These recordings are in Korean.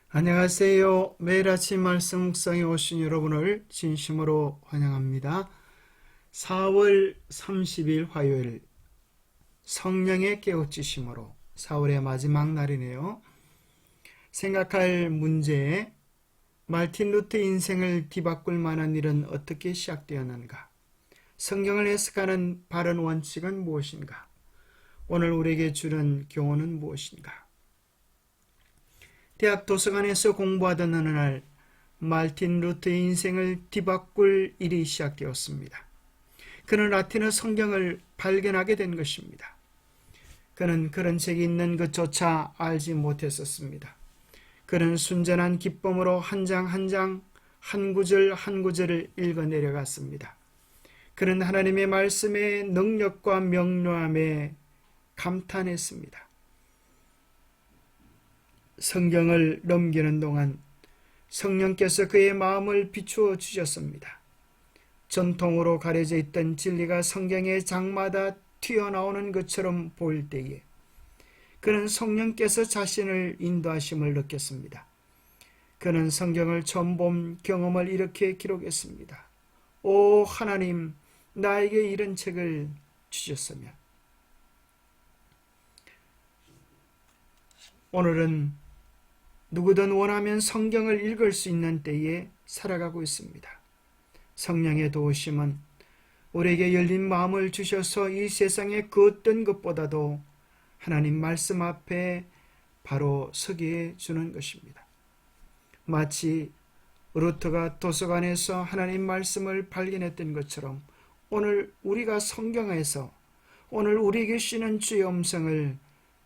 안녕하세요. 매일 아침 말씀 묵상에 오신 여러분을 진심으로 환영합니다. 4월 30일 화요일 성령의 깨우치심으로 4월의 마지막 날이네요. 생각할 문제, 말틴 루터 인생을 뒤바꿀 만한 일은 어떻게 시작되었는가? 성경을 해석하는 바른 원칙은 무엇인가? 오늘 우리에게 주는 교훈은 무엇인가? 대학 도서관에서 공부하던 어느 날 말틴 루터의 인생을 뒤바꿀 일이 시작되었습니다. 그는 라틴어 성경을 발견하게 된 것입니다. 그는 그런 책이 있는 것조차 알지 못했었습니다. 그는 순전한 기쁨으로 한 장 한 장, 한 구절 한 구절을 읽어 내려갔습니다. 그는 하나님의 말씀의 능력과 명료함에 감탄했습니다. 성경을 넘기는 동안 성령께서 그의 마음을 비추어 주셨습니다. 전통으로 가려져 있던 진리가 성경의 장마다 튀어나오는 것처럼 보일 때에 그는 성령께서 자신을 인도하심을 느꼈습니다. 그는 성경을 처음 본 경험을 이렇게 기록했습니다. 오 하나님, 나에게 이런 책을 주셨으면. 오늘은 누구든 원하면 성경을 읽을 수 있는 때에 살아가고 있습니다. 성령의 도우심은 우리에게 열린 마음을 주셔서 이 세상의 그 어떤 것보다도 하나님 말씀 앞에 바로 서게 해주는 것입니다. 마치 루터가 도서관에서 하나님 말씀을 발견했던 것처럼 오늘 우리가 성경에서 오늘 우리에게 주시는 주의 음성을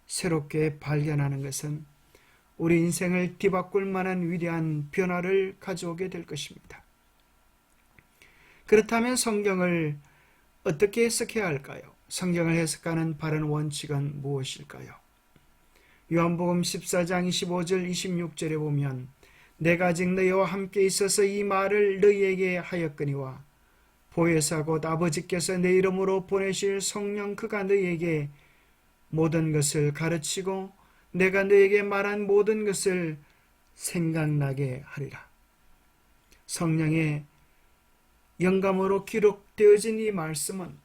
새롭게 발견하는 것은 우리 인생을 뒤바꿀 만한 위대한 변화를 가져오게 될 것입니다. 그렇다면 성경을 어떻게 해석해야 할까요? 성경을 해석하는 바른 원칙은 무엇일까요? 요한복음 14장 25절 26절에 보면 내가 아직 너희와 함께 있어서 이 말을 너희에게 하였거니와 보혜사 곧 아버지께서 내 이름으로 보내실 성령 그가 너희에게 모든 것을 가르치고 내가 너에게 말한 모든 것을 생각나게 하리라. 성령의 영감으로 기록되어진 이 말씀은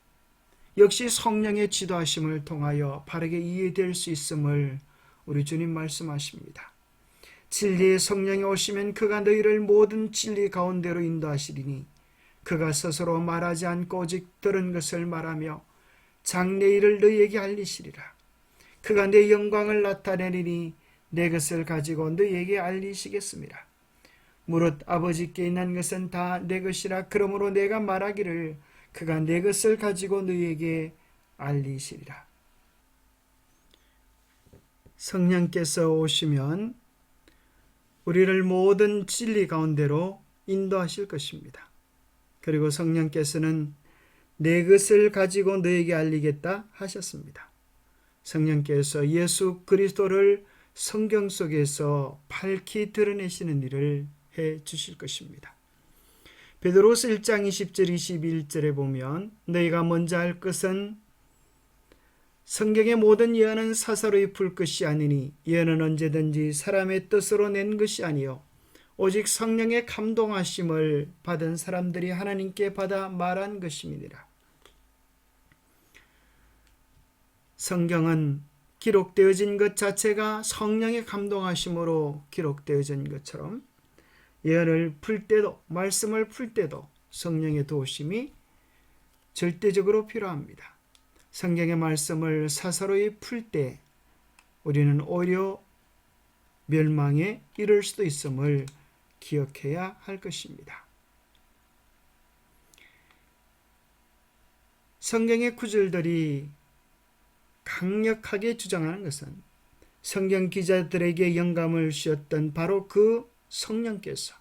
역시 성령의 지도하심을 통하여 바르게 이해될 수 있음을 우리 주님 말씀하십니다. 진리의 성령이 오시면 그가 너희를 모든 진리 가운데로 인도하시리니 그가 스스로 말하지 않고 오직 들은 것을 말하며 장래일을 너희에게 알리시리라. 그가 내 영광을 나타내리니 내 것을 가지고 너희에게 알리시겠습니다. 무릇 아버지께 있는 것은 다 내 것이라. 그러므로 내가 말하기를 그가 내 것을 가지고 너희에게 알리시리라. 성령께서 오시면 우리를 모든 진리 가운데로 인도하실 것입니다. 그리고 성령께서는 내 것을 가지고 너희에게 알리겠다 하셨습니다. 성령께서 예수 그리스도를 성경 속에서 밝히 드러내시는 일을 해 주실 것입니다. 베드로서 1장 20절 21절에 보면 너희가 먼저 할 것은 성경의 모든 예언은 사사로이 풀 것이 아니니 예언은 언제든지 사람의 뜻으로 낸 것이 아니요 오직 성령의 감동하심을 받은 사람들이 하나님께 받아 말한 것임이니라. 성경은 기록되어진 것 자체가 성령의 감동하심으로 기록되어진 것처럼 예언을 풀 때도 말씀을 풀 때도 성령의 도우심이 절대적으로 필요합니다. 성경의 말씀을 사사로이 풀 때 우리는 오히려 멸망에 이를 수도 있음을 기억해야 할 것입니다. 성경의 구절들이 강력하게 주장하는 것은 성경 기자들에게 영감을 주셨던 바로 그 성령께서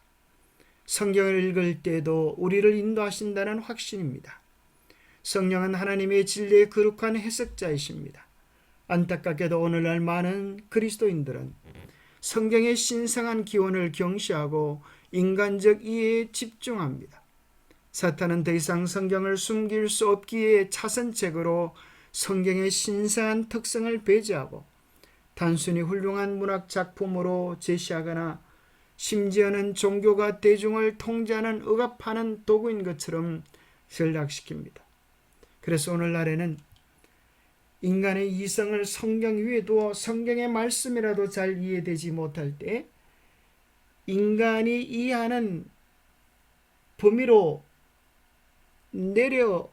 성경을 읽을 때도 우리를 인도하신다는 확신입니다. 성령은 하나님의 진리의 거룩한 해석자이십니다. 안타깝게도 오늘날 많은 그리스도인들은 성경의 신성한 기원을 경시하고 인간적 이해에 집중합니다. 사탄은 더 이상 성경을 숨길 수 없기에 차선책으로 성경의 신성한 특성을 배제하고 단순히 훌륭한 문학 작품으로 제시하거나 심지어는 종교가 대중을 통제하는 억압하는 도구인 것처럼 전락시킵니다. 그래서 오늘날에는 인간의 이성을 성경 위에 두어 성경의 말씀이라도 잘 이해되지 못할 때 인간이 이해하는 범위로 내려서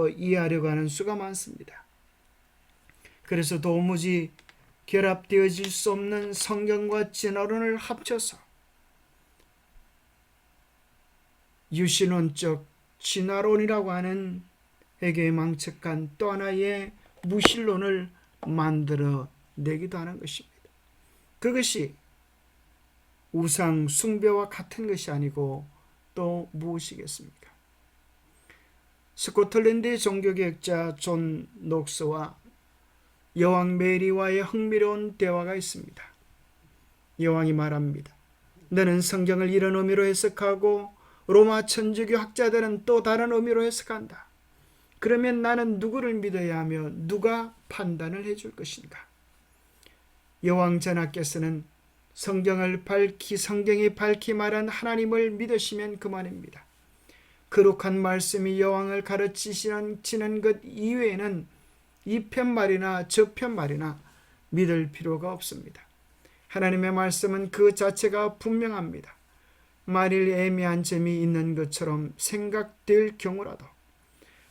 이해하려고 하는 수가 많습니다. 그래서 도무지 결합되어질 수 없는 성경과 진화론을 합쳐서 유신론적 진화론이라고 하는 에게 망측한 또 하나의 무신론을 만들어 내기도 하는 것입니다. 그것이 우상 숭배와 같은 것이 아니고 또 무엇이겠습니까? 스코틀랜드의 종교개혁자 존 녹스와 여왕 메리와의 흥미로운 대화가 있습니다. 여왕이 말합니다. 너는 성경을 이런 의미로 해석하고 로마 천주교 학자들은 또 다른 의미로 해석한다. 그러면 나는 누구를 믿어야 하며 누가 판단을 해줄 것인가? 여왕 전하께서는 성경이 밝히 말한 하나님을 믿으시면 그만입니다. 거룩한 말씀이 여왕을 가르치시는 것 이외에는 이 편말이나 저 편말이나 믿을 필요가 없습니다. 하나님의 말씀은 그 자체가 분명합니다. 만일 애매한 점이 있는 것처럼 생각될 경우라도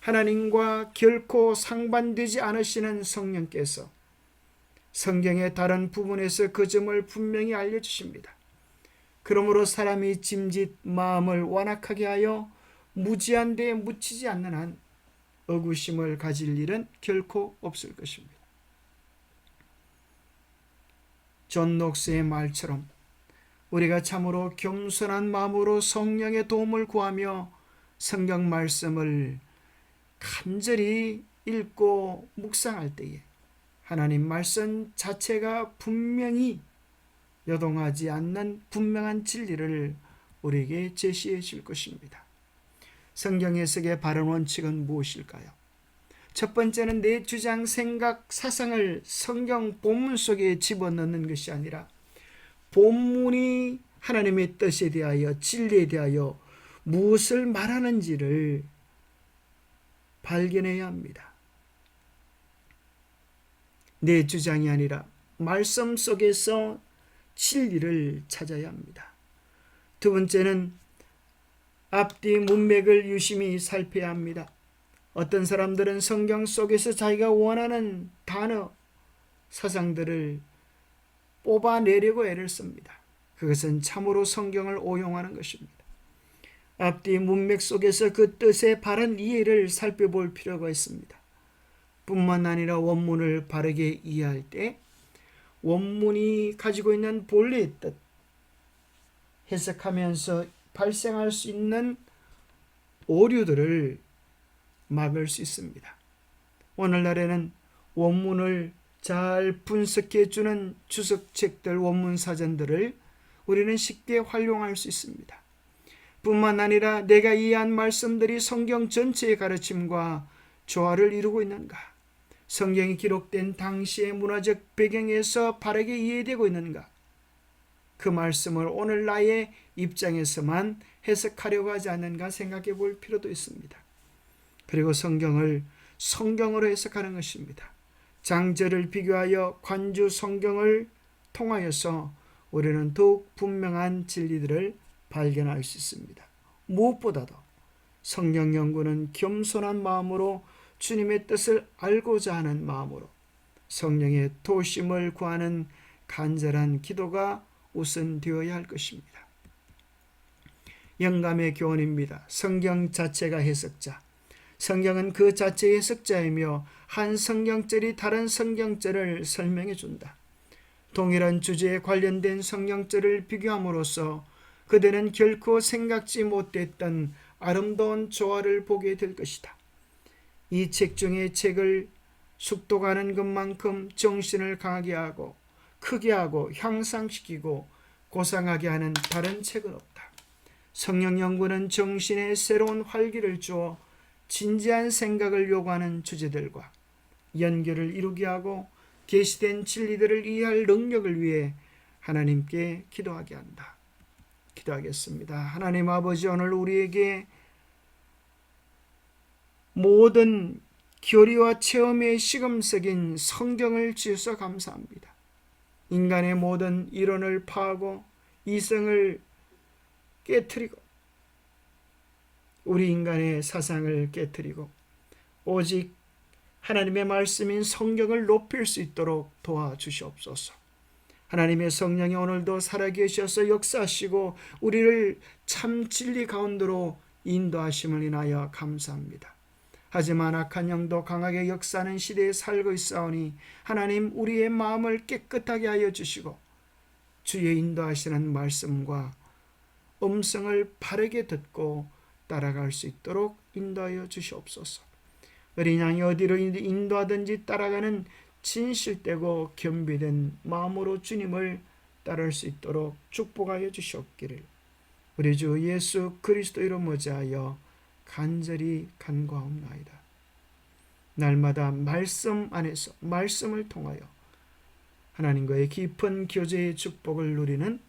하나님과 결코 상반되지 않으시는 성령께서 성경의 다른 부분에서 그 점을 분명히 알려주십니다. 그러므로 사람이 짐짓 마음을 완악하게 하여 무지한 데에 묻히지 않는 한 의구심을 가질 일은 결코 없을 것입니다. 존 녹스의 말처럼 우리가 참으로 겸손한 마음으로 성령의 도움을 구하며 성경 말씀을 간절히 읽고 묵상할 때에 하나님 말씀 자체가 분명히 여동하지 않는 분명한 진리를 우리에게 제시해 줄 것입니다. 성경 해석의 바른 원칙은 무엇일까요? 첫 번째는 내 주장, 생각, 사상을 성경 본문 속에 집어넣는 것이 아니라 본문이 하나님의 뜻에 대하여 진리에 대하여 무엇을 말하는지를 발견해야 합니다. 내 주장이 아니라 말씀 속에서 진리를 찾아야 합니다. 두 번째는 앞뒤 문맥을 유심히 살펴야 합니다. 어떤 사람들은 성경 속에서 자기가 원하는 단어, 사상들을 뽑아내려고 애를 씁니다. 그것은 참으로 성경을 오용하는 것입니다. 앞뒤 문맥 속에서 그 뜻의 바른 이해를 살펴볼 필요가 있습니다. 뿐만 아니라 원문을 바르게 이해할 때 원문이 가지고 있는 본래의 뜻, 해석하면서 발생할 수 있는 오류들을 막을 수 있습니다. 오늘날에는 원문을 잘 분석해주는 주석책들, 원문 사전들을 우리는 쉽게 활용할 수 있습니다. 뿐만 아니라 내가 이해한 말씀들이 성경 전체의 가르침과 조화를 이루고 있는가? 성경이 기록된 당시의 문화적 배경에서 바르게 이해되고 있는가? 그 말씀을 오늘 나의 입장에서만 해석하려고 하지 않는가 생각해 볼 필요도 있습니다. 그리고 성경을 성경으로 해석하는 것입니다. 장절을 비교하여 관주 성경을 통하여서 우리는 더욱 분명한 진리들을 발견할 수 있습니다. 무엇보다도 성경 연구는 겸손한 마음으로 주님의 뜻을 알고자 하는 마음으로 성령의 도심을 구하는 간절한 기도가 우선 되어야 할 것입니다. 영감의 교훈입니다. 성경 자체가 해석자, 성경은 그 자체의 해석자이며 한 성경절이 다른 성경절을 설명해 준다. 동일한 주제에 관련된 성경절을 비교함으로써 그들은 결코 생각지 못했던 아름다운 조화를 보게 될 것이다. 이 책 중에 책을 숙독하는 것만큼 정신을 강하게 하고 크게 하고 향상시키고 고상하게 하는 다른 책은 없다. 성경 연구는 정신에 새로운 활기를 주어 진지한 생각을 요구하는 주제들과 연결을 이루게 하고 계시된 진리들을 이해할 능력을 위해 하나님께 기도하게 한다. 기도하겠습니다. 하나님 아버지, 오늘 우리에게 모든 교리와 체험의 시금석인 성경을 주셔서 감사합니다. 인간의 모든 이론을 파하고 이성을 깨트리고 우리 인간의 사상을 깨트리고 오직 하나님의 말씀인 성경을 높일 수 있도록 도와주시옵소서. 하나님의 성령이 오늘도 살아계셔서 역사하시고 우리를 참 진리 가운데로 인도하심을 인하여 감사합니다. 하지만 악한 영도 강하게 역사하는 시대에 살고 있사오니 하나님, 우리의 마음을 깨끗하게 하여 주시고 주의 인도하시는 말씀과 음성을 바르게 듣고 따라갈 수 있도록 인도하여 주시옵소서. 어린 양이 어디로 인도하든지 따라가는 진실되고 겸비된 마음으로 주님을 따를 수 있도록 축복하여 주시옵기를 우리 주 예수 그리스도 이름 의지하여 간절히 간구하옵나이다. 날마다 말씀 안에서 말씀을 통하여 하나님과의 깊은 교제의 축복을 누리는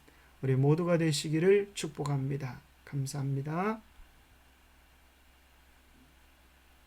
우리 모두가 되시기를 축복합니다. 감사합니다.